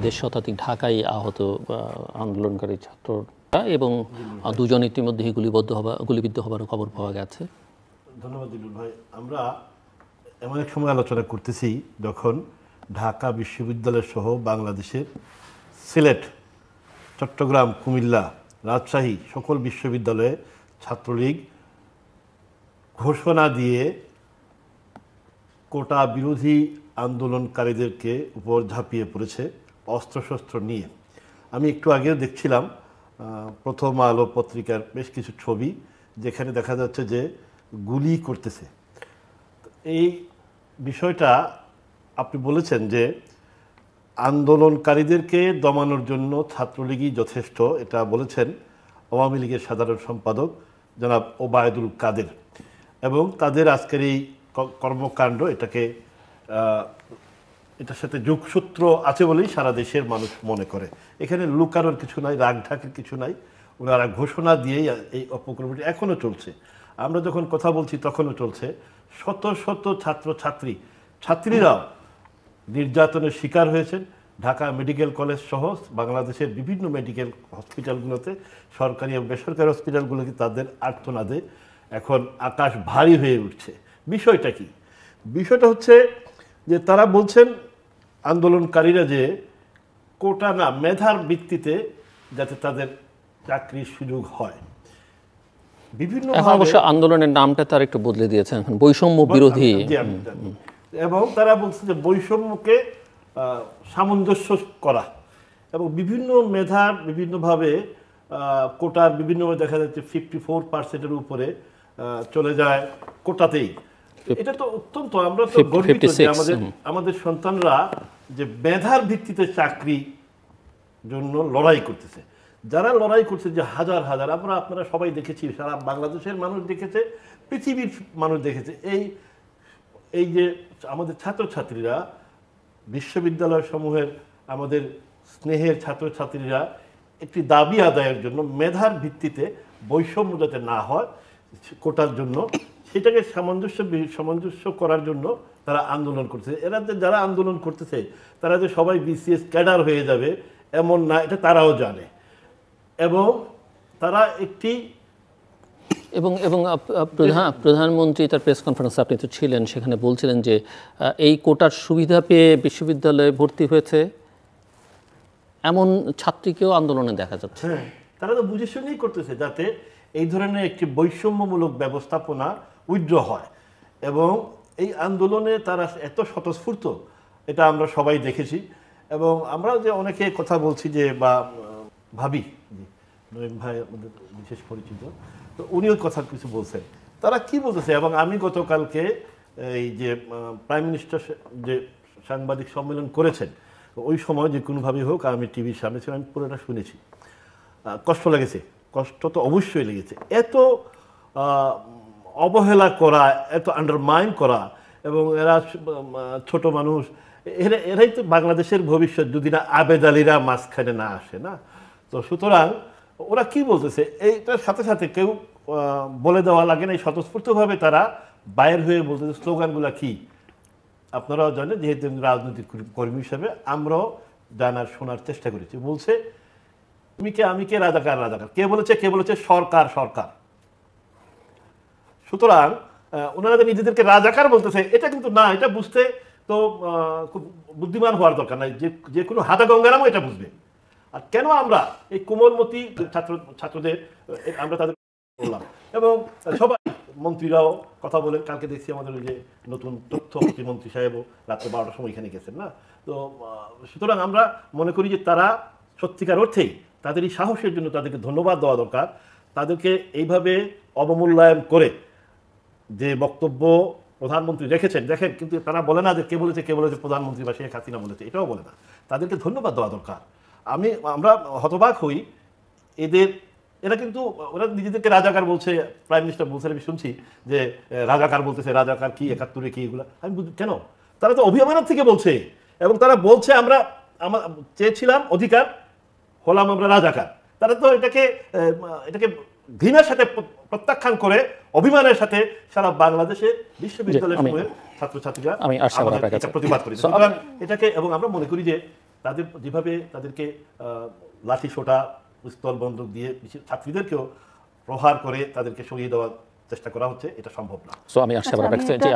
দেড় শতাধিক ঢাকায় আহত আন্দোলনকারী ছাত্ররা এবং দুজন ইতিমধ্যে গুলিবিদ্ধ হবার খবর পাওয়া গেছে। ধন্যবাদ দিলুল ভাই। আমরা এমন এক সময় আলোচনা করতেছি যখন ঢাকা বিশ্ববিদ্যালয় সহ বাংলাদেশের সিলেট, চট্টগ্রাম, কুমিল্লা, রাজশাহী সকল বিশ্ববিদ্যালয়ে ছাত্রলীগ ঘোষণা দিয়ে কোটা বিরোধী আন্দোলনকারীদেরকে উপর ঝাঁপিয়ে পড়েছে অস্ত্রশস্ত্র নিয়ে। আমি একটু আগেও দেখছিলাম প্রথম আলো পত্রিকার বেশ কিছু ছবি, যেখানে দেখা যাচ্ছে যে গুলি করতেছে। এই বিষয়টা আপনি বলেছেন যে আন্দোলনকারীদেরকে দমানোর জন্য ছাত্রলীগই যথেষ্ট, এটা বলেছেন আওয়ামী লীগের সাধারণ সম্পাদক জনাব ওবায়দুল কাদের। এবং তাদের আজকের এই কর্মকাণ্ড এটার সাথে যোগসূত্র আছে বলেই সারা দেশের মানুষ মনে করে। এখানে লুকানোর কিছু নাই, রাগ ঢাকের কিছু নাই। ওনারা ঘোষণা দিয়েই এই অপকর্মটি এখনও চলছে। আমরা যখন কথা বলছি তখনও চলছে। শত শত ছাত্রীরাও নির্যাতনের শিকার হয়েছেন। ঢাকা মেডিকেল কলেজ সহ বাংলাদেশের বিভিন্ন মেডিকেল হসপিটালগুলোতে, সরকারি এবং বেসরকারি হসপিটালগুলোতে তাদের আর্তনাদে এখন আকাশ ভারী হয়ে উঠছে। বিষয়টা কি? বিষয়টা হচ্ছে যে তারা বলছেন আন্দোলনকারীরা যে কোটা না, মেধার ভিত্তিতে যাতে তাদের চাকরির সুযোগ হয়। বিভিন্ন অবশ্য আন্দোলনের নামটা তার একটু বদলে দিয়েছেন, এখন বৈষম্য বিরোধী। এবং তারা বলছে যে বৈষম্যকে সামঞ্জস্য করা এবং বিভিন্ন মেধার বিভিন্নভাবে কোটার বিভিন্নভাবে দেখা যাচ্ছে 54% উপরে চলে যায় কোটাতেই। এটা তো অত্যন্ত, আমরা তো গর্বিত যে আমাদের সন্তানরা যে মেধার ভিত্তিতে চাকরি জন্য লড়াই করতেছে। যারা লড়াই করছে যে হাজার হাজার, আপনারা সবাই দেখেছি, সারা বাংলাদেশের মানুষ দেখেছে, পৃথিবীর মানুষ দেখেছে। এই যে আমাদের ছাত্রছাত্রীরা, বিশ্ববিদ্যালয় সমূহের আমাদের স্নেহের ছাত্রছাত্রীরা একটি দাবি আদায়ের জন্য মেধার ভিত্তিতে বৈষম্য যাতে না হয় কোটার জন্য, সেটাকে সামঞ্জস্য করার জন্য তারা আন্দোলন করতেছে। এরা যে যারা আন্দোলন করতেছে তারা যে সবাই বিসিএস ক্যাডার হয়ে যাবে এমন না, এটা তারাও জানে। এবং তারা একটি এবং প্রধানমন্ত্রী তার প্রেস কনফারেন্সে, আপনি তো ছিলেন, সেখানে বলছিলেন যে এই কোটার সুবিধা পেয়ে বিশ্ববিদ্যালয়ে ভর্তি হয়েছে এমন ছাত্রীকেও আন্দোলনে দেখা যাচ্ছে। হ্যাঁ, তারা তো বুঝে শুনেই করতেছে যাতে এই ধরনের একটি বৈষম্যমূলক ব্যবস্থাপনা উইথড্র হয়। এবং এই আন্দোলনে তারা এত স্বতঃস্ফূর্ত, এটা আমরা সবাই দেখেছি। এবং আমরা যে অনেকে কথা বলছি যে, বা ভাবি, নঈম ভাই আমাদের বিশেষ পরিচিত, তো উনিও কথা কিছু বলছেন। তারা কি বলতেছে, এবং আমি গতকালকে এই যে প্রাইম মিনিস্টার যে সাংবাদিক সম্মেলন করেছেন, ওই সময় যে কোনোভাবেই হোক আমি টিভির সামনে ছিলাম, আমি পুরোটা শুনেছি। কষ্ট লেগেছে, কষ্ট তো অবশ্যই লেগেছে। এত অবহেলা করা, এত আন্ডারমাইন করা, এবং এরা ছোট মানুষ, এরাই তো বাংলাদেশের ভবিষ্যৎ, যদি না আবেদ আলীরা মাঝখানে না আসে না। তো সুতরাং ওরা কি বলতেছে, এইটার সাথে সাথে কেউ বলে দেওয়া লাগে না, স্বতঃস্ফূর্তভাবে তারা বাইর হয়ে বলতেছে। স্লোগানগুলো কি আপনারাও জানেন, যেহেতু রাজনৈতিক কর্মী হিসাবে আমরাও জানার শোনার চেষ্টা করেছি। বলছে তুমি কে, আমি কে, রাজাকার রাজাকার। কে বলেছে সরকার সরকার। সুতরাং ওনারা যে নিজেদেরকে রাজাকার বলতেছে, এটা কিন্তু না, এটা বুঝতে তো খুব বুদ্ধিমান হওয়ার দরকার নাই, যে কোনো হাতা গঙ্গারামও এটা বুঝবে। আর কেন আমরা এই কোমলমতি ছাত্রদের আমরা তাদের বললাম, এবং সবাই মন্ত্রীরাও কথা বলেন। কালকে দেখছি আমাদের ওই যে নতুন তথ্য প্রতিমন্ত্রী সাহেবও রাত্রে 12টার সময় এখানে গেছেন না। তো সুতরাং আমরা মনে করি যে তারা সত্যিকার অর্থেই তাদের এই সাহসের জন্য তাদেরকে ধন্যবাদ দেওয়া দরকার। তাদেরকে এইভাবে অবমূল্যায়ন করে যে বক্তব্য প্রধানমন্ত্রী রেখেছেন, দেখেন, কিন্তু তারা বলে না যে কে বলেছে প্রধানমন্ত্রী বা শেখ হাসিনা বলেছে, এটাও বলে না। তাদেরকে ধন্যবাদ দেওয়া দরকার। আমরা হতবাক হই এরা কিন্তু ওরা নিজেদেরকে রাজাকার বলছে। প্রাইম মিনিস্টার বলছেন, আমি শুনছি যে রাজাকার বলতেছে, রাজাকার কি, 71-এ কি, এগুলো আমি কেন? তারা তো অভিমানের থেকে বলছে, এবং তারা বলছে আমরা চেয়েছিলাম অধিকার, হলাম আমরা রাজাকার। তারা তো এটাকে ঘৃণার সাথে প্রত্যাখ্যান করে অভিমানের সাথে সারা বাংলাদেশের বিশ্ববিদ্যালয়ের ছাত্রছাত্রীরা প্রতিবাদ করি। এটাকে, এবং আমরা মনে করি যে তাদের যেভাবে তাদেরকে লাঠি সোটা পিস্তল বন্দুক দিয়ে ছাত্রীদেরকেও প্রহার করে তাদেরকে সরিয়ে দেওয়ার চেষ্টা করা হচ্ছে, এটা সম্ভব না। সো আমি আসছি আবার আচ্ছা, আমি আপনার কাছে একটা- যে